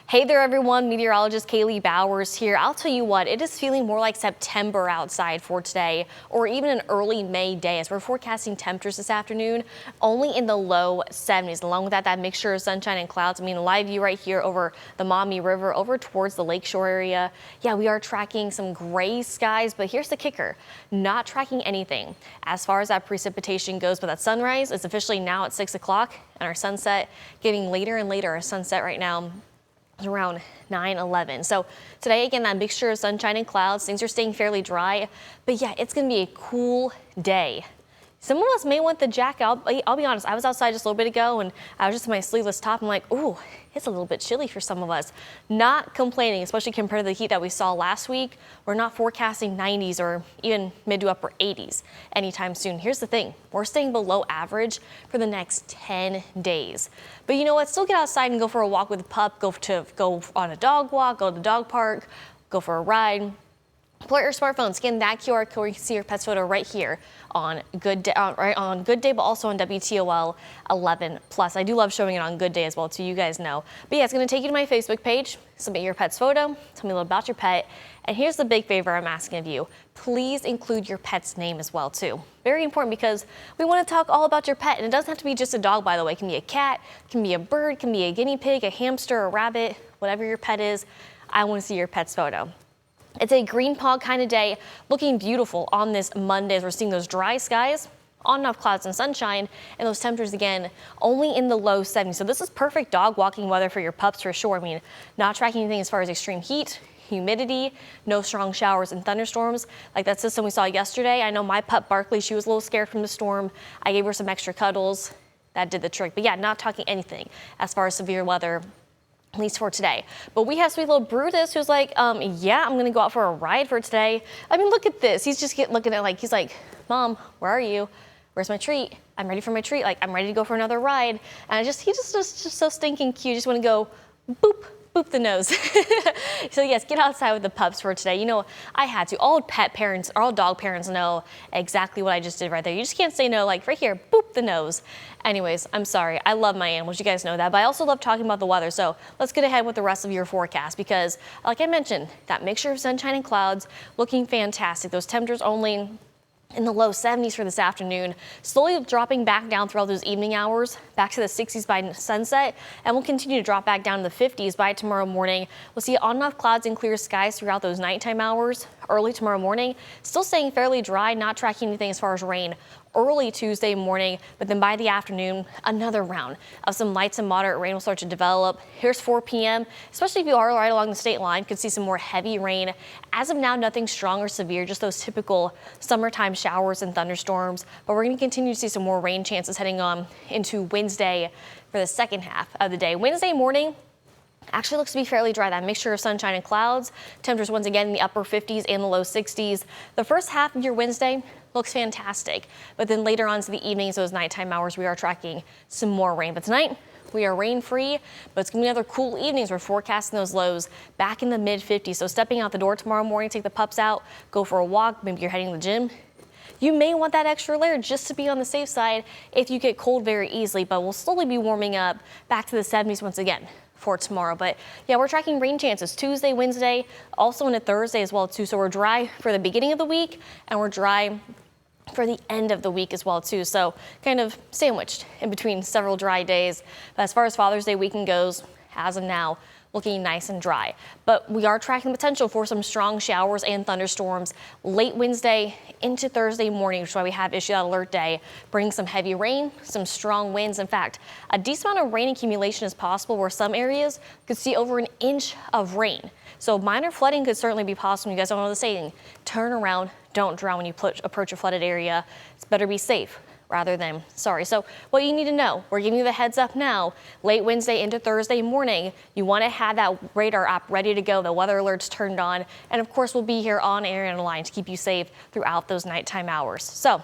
Hey there everyone, meteorologist Kaylee Bowers here. I'll tell you what, it is feeling more like September outside for today, or even an early May day, as we're forecasting temperatures this afternoon only in the low 70s. Along with that mixture of sunshine and clouds. I mean, a live view right here over the Maumee River over towards the lakeshore area. Yeah, we are tracking some gray skies, but here's the kicker, not tracking anything as far as that precipitation goes. But that sunrise is officially now at 6 o'clock, and our sunset getting later and later. Our sunset right now is around 9-11. So today, again, that mixture of sunshine and clouds, things are staying fairly dry, but yeah, it's going to be a cool day. Some of us may want the jacket. I'll be honest, I was outside just a little bit ago and I was just in my sleeveless top. I'm like, ooh, it's a little bit chilly for some of us. Not complaining, especially compared to the heat that we saw last week. We're not forecasting 90s or even mid to upper 80s anytime soon. Here's the thing, we're staying below average for the next 10 days. But you know what, still get outside and go for a walk with a pup, go on a dog walk, go to the dog park, go for a ride. Pull out your smartphone, scan that QR code, you can see your pet's photo right here on Good Day, on Good Day, but also on WTOL 11+. I do love showing it on Good Day as well, too, you guys know. But yeah, it's going to take you to my Facebook page, submit your pet's photo, tell me a little about your pet, and here's the big favor I'm asking of you. Please include your pet's name as well, too. Very important, because we want to talk all about your pet, and it doesn't have to be just a dog, by the way. It can be a cat, it can be a bird, it can be a guinea pig, a hamster, a rabbit, whatever your pet is. I want to see your pet's photo. It's a green pog kind of day, looking beautiful on this Monday as we're seeing those dry skies, on and off clouds and sunshine, and those temperatures again only in the low 70s. So this is perfect dog walking weather for your pups for sure. I mean, not tracking anything as far as extreme heat, humidity, no strong showers and thunderstorms like that system we saw yesterday. I know my pup Barkley, she was a little scared from the storm. I gave her some extra cuddles. That did the trick. But yeah, not talking anything as far as severe weather, at least for today. But we have sweet little Brutus who's like, yeah, I'm gonna go out for a ride for today. I mean, look at this. He's just looking at like, he's like, Mom, where are you? Where's my treat? I'm ready for my treat. Like, I'm ready to go for another ride. And he's just so stinking cute. Just wanna go boop, boop the nose. So yes, get outside with the pups for today. You know, I had to. All pet parents, all dog parents know exactly what I just did right there. You just can't say no, like right here, boop the nose. Anyways, I'm sorry. I love my animals. You guys know that. But I also love talking about the weather. So let's get ahead with the rest of your forecast, because like I mentioned, that mixture of sunshine and clouds looking fantastic. Those temperatures only in the low 70s for this afternoon, slowly dropping back down throughout those evening hours, back to the 60s by sunset, and we'll continue to drop back down to the 50s by tomorrow morning. We'll see on and off clouds and clear skies throughout those nighttime hours. Early tomorrow morning, still staying fairly dry, not tracking anything as far as rain early Tuesday morning, but then by the afternoon, another round of some light to moderate rain will start to develop. Here's 4 p.m., especially if you are right along the state line, could see some more heavy rain. As of now, nothing strong or severe, just those typical summertime showers and thunderstorms, but we're going to continue to see some more rain chances heading on into Wednesday for the second half of the day. Wednesday morning actually looks to be fairly dry. That mixture of sunshine and clouds. Temperatures once again in the upper 50s and the low 60s. The first half of your Wednesday looks fantastic, but then later on to the evenings, those nighttime hours, we are tracking some more rain. But tonight, we are rain free, but it's going to be another cool evenings. We're forecasting those lows back in the mid 50s. So stepping out the door tomorrow morning, take the pups out, go for a walk. Maybe you're heading to the gym. You may want that extra layer just to be on the safe side if you get cold very easily, but we'll slowly be warming up back to the 70s once again for tomorrow. But yeah, we're tracking rain chances Tuesday, Wednesday, also into Thursday as well too. So we're dry for the beginning of the week and we're dry for the end of the week as well too. So kind of sandwiched in between several dry days. But as far as Father's Day weekend goes, as of now, looking nice and dry. But we are tracking the potential for some strong showers and thunderstorms late Wednesday into Thursday morning, which is why we have issued that alert day, bringing some heavy rain, some strong winds. In fact, a decent amount of rain accumulation is possible where some areas could see over an inch of rain. So minor flooding could certainly be possible. You guys don't know the saying, turn around, don't drown when you approach a flooded area. It's better be safe rather than sorry. So what you need to know, we're giving you the heads up now, late Wednesday into Thursday morning, you want to have that radar app ready to go, the weather alerts turned on, and of course we'll be here on air and line to keep you safe throughout those nighttime hours. So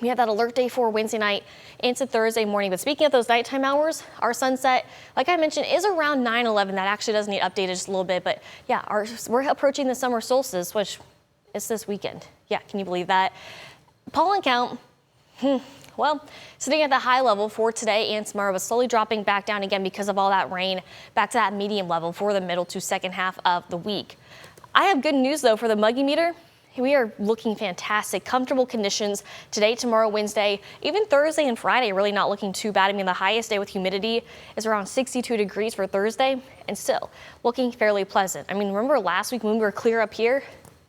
we have that alert day for Wednesday night into Thursday morning. But speaking of those nighttime hours, our sunset, like I mentioned, is around 9/11. That actually does need updated just a little bit, but yeah, we're approaching the summer solstice, which is this weekend. Yeah, can you believe that? Pollen count, Well, sitting at the high level for today and tomorrow, but slowly dropping back down again because of all that rain, back to that medium level for the middle to second half of the week. I have good news though for the muggy meter. We are looking fantastic, comfortable conditions today, tomorrow, Wednesday, even Thursday and Friday, really not looking too bad. I mean, the highest day with humidity is around 62 degrees for Thursday and still looking fairly pleasant. I mean, remember last week when we were clear up here?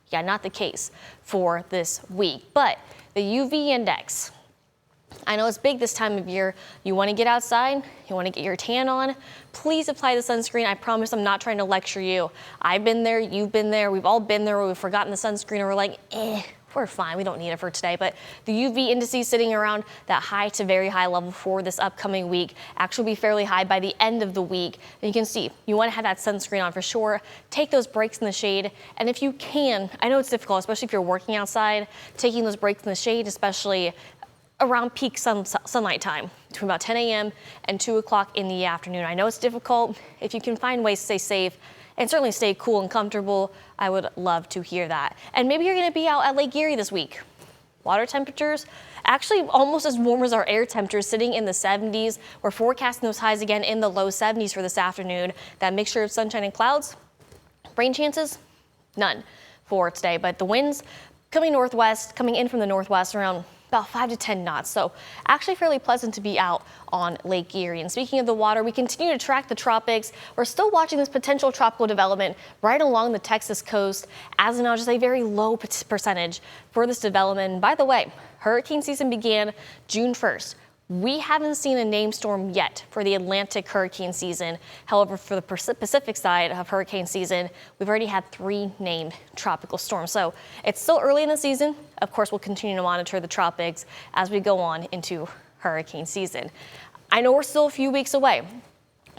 Yeah, not the case for this week, but the UV index, I know it's big this time of year. You want to get outside, you want to get your tan on, please apply the sunscreen. I promise I'm not trying to lecture you. I've been there, you've been there, we've all been there where we've forgotten the sunscreen and we're like, we're fine, we don't need it for today. But the UV indices sitting around that high to very high level for this upcoming week, actually be fairly high by the end of the week. And you can see, you want to have that sunscreen on for sure. Take those breaks in the shade. And if you can, I know it's difficult, especially if you're working outside, taking those breaks in the shade, especially around peak sunlight time between about 10 a.m. and 2 o'clock in the afternoon. I know it's difficult. If you can find ways to stay safe and certainly stay cool and comfortable, I would love to hear that. And maybe you're going to be out at Lake Erie this week. Water temperatures actually almost as warm as our air temperatures, sitting in the 70s. We're forecasting those highs again in the low 70s for this afternoon. That mixture of sunshine and clouds, rain chances, none for today. But the winds coming in from the northwest around about 5 to 10 knots. So actually fairly pleasant to be out on Lake Erie. And speaking of the water, we continue to track the tropics. We're still watching this potential tropical development right along the Texas coast. As of now, just a very low percentage for this development. And by the way, hurricane season began June 1st. We haven't seen a named storm yet for the Atlantic hurricane season. However, for the Pacific side of hurricane season, we've already had 3 named tropical storms. So it's still early in the season. Of course, we'll continue to monitor the tropics as we go on into hurricane season. I know we're still a few weeks away,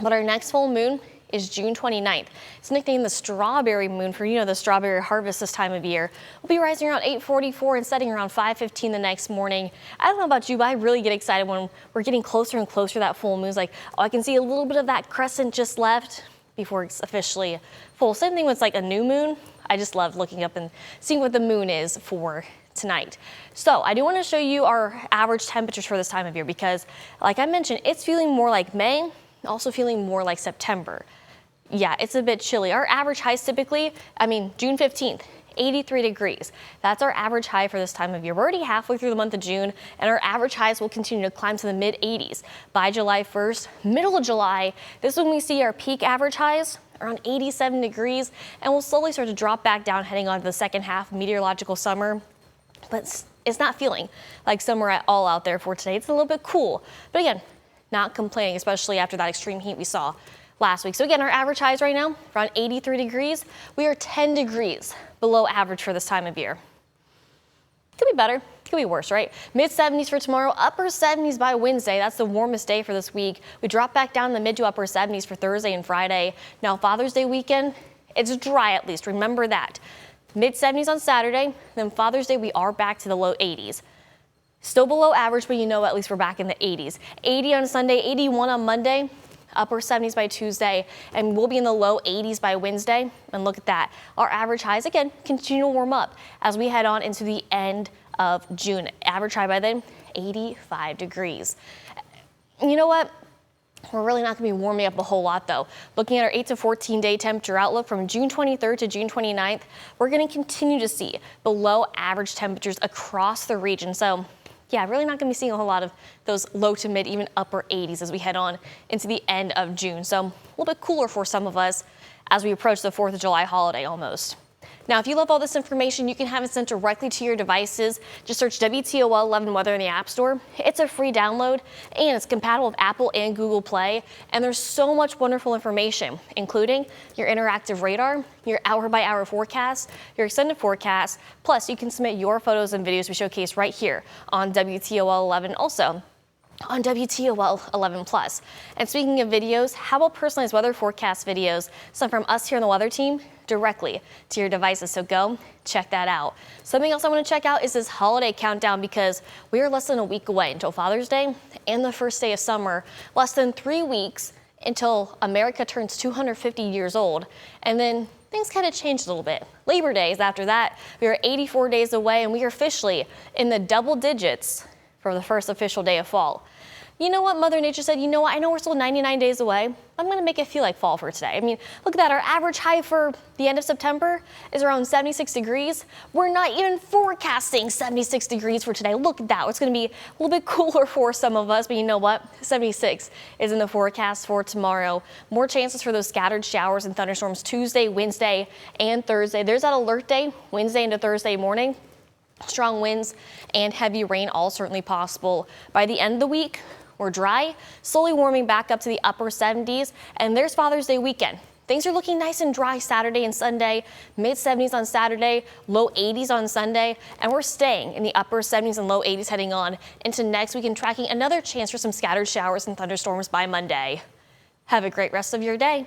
but our next full moon is June 29th. It's nicknamed the strawberry moon for, the strawberry harvest this time of year. We'll be rising around 8:44 and setting around 5:15 the next morning. I don't know about you, but I really get excited when we're getting closer and closer to that full moon. It's like, oh, I can see a little bit of that crescent just left before it's officially full. Same thing with like a new moon. I just love looking up and seeing what the moon is for tonight. So I do want to show you our average temperatures for this time of year because, like I mentioned, it's feeling more like May, also feeling more like September. Yeah, it's a bit chilly. Our average highs typically, June 15th, 83 degrees. That's our average high for this time of year. We're already halfway through the month of June, and our average highs will continue to climb to the mid 80s. By July 1st, middle of July, this is when we see our peak average highs around 87 degrees, and we'll slowly start to drop back down heading on to the second half of meteorological summer. But it's not feeling like summer at all out there for today. It's a little bit cool, but again, not complaining, especially after that extreme heat we saw last week. So again, our average highs right now, around 83 degrees. We are 10 degrees below average for this time of year. Could be better, could be worse, right? Mid 70s for tomorrow, upper 70s by Wednesday. That's the warmest day for this week. We drop back down in the mid to upper 70s for Thursday and Friday. Now Father's Day weekend, it's dry at least, remember that. Mid 70s on Saturday, then Father's Day we are back to the low 80s. Still below average, but at least we're back in the 80s. 80 on Sunday, 81 on Monday. Upper 70s by Tuesday, and we'll be in the low 80s by Wednesday. And look at that. Our average highs, again, continue to warm up as we head on into the end of June. Average high by then, 85 degrees. You know what? We're really not going to be warming up a whole lot, though. Looking at our 8 to 14 day temperature outlook from June 23rd to June 29th, we're going to continue to see below average temperatures across the region. So yeah, really not going to be seeing a whole lot of those low to mid, even upper 80s as we head on into the end of June. So a little bit cooler for some of us as we approach the 4th of July holiday almost. Now, if you love all this information, you can have it sent directly to your devices. Just search WTOL 11 Weather in the App Store. It's a free download, and it's compatible with Apple and Google Play. And there's so much wonderful information, including your interactive radar, your hour-by-hour forecast, your extended forecast. Plus, you can submit your photos and videos we showcase right here on WTOL 11. Also, on WTOL 11 Plus. And speaking of videos, how about personalized weather forecast videos sent from us here on the weather team directly to your devices? So go check that out. Something else I want to check out is this holiday countdown because we are less than a week away until Father's Day and the first day of summer. Less than 3 weeks until America turns 250 years old. And then things kind of changed a little bit. Labor Day is after that. We are 84 days away and we are officially in the double digits for the first official day of fall. You know what? Mother Nature said, you know what? I know we're still 99 days away. I'm going to make it feel like fall for today. I mean, look at that. Our average high for the end of September is around 76 degrees. We're not even forecasting 76 degrees for today. Look at that. It's going to be a little bit cooler for some of us, but you know what? 76 is in the forecast for tomorrow. More chances for those scattered showers and thunderstorms Tuesday, Wednesday, and Thursday. There's that alert day Wednesday into Thursday morning. Strong winds and heavy rain all certainly possible. By the end of the week, we're dry, slowly warming back up to the upper 70s, and there's Father's Day weekend. Things are looking nice and dry Saturday and Sunday, mid 70s on Saturday, low 80s on Sunday, and we're staying in the upper 70s and low 80s heading on into next week and tracking another chance for some scattered showers and thunderstorms by Monday. Have a great rest of your day.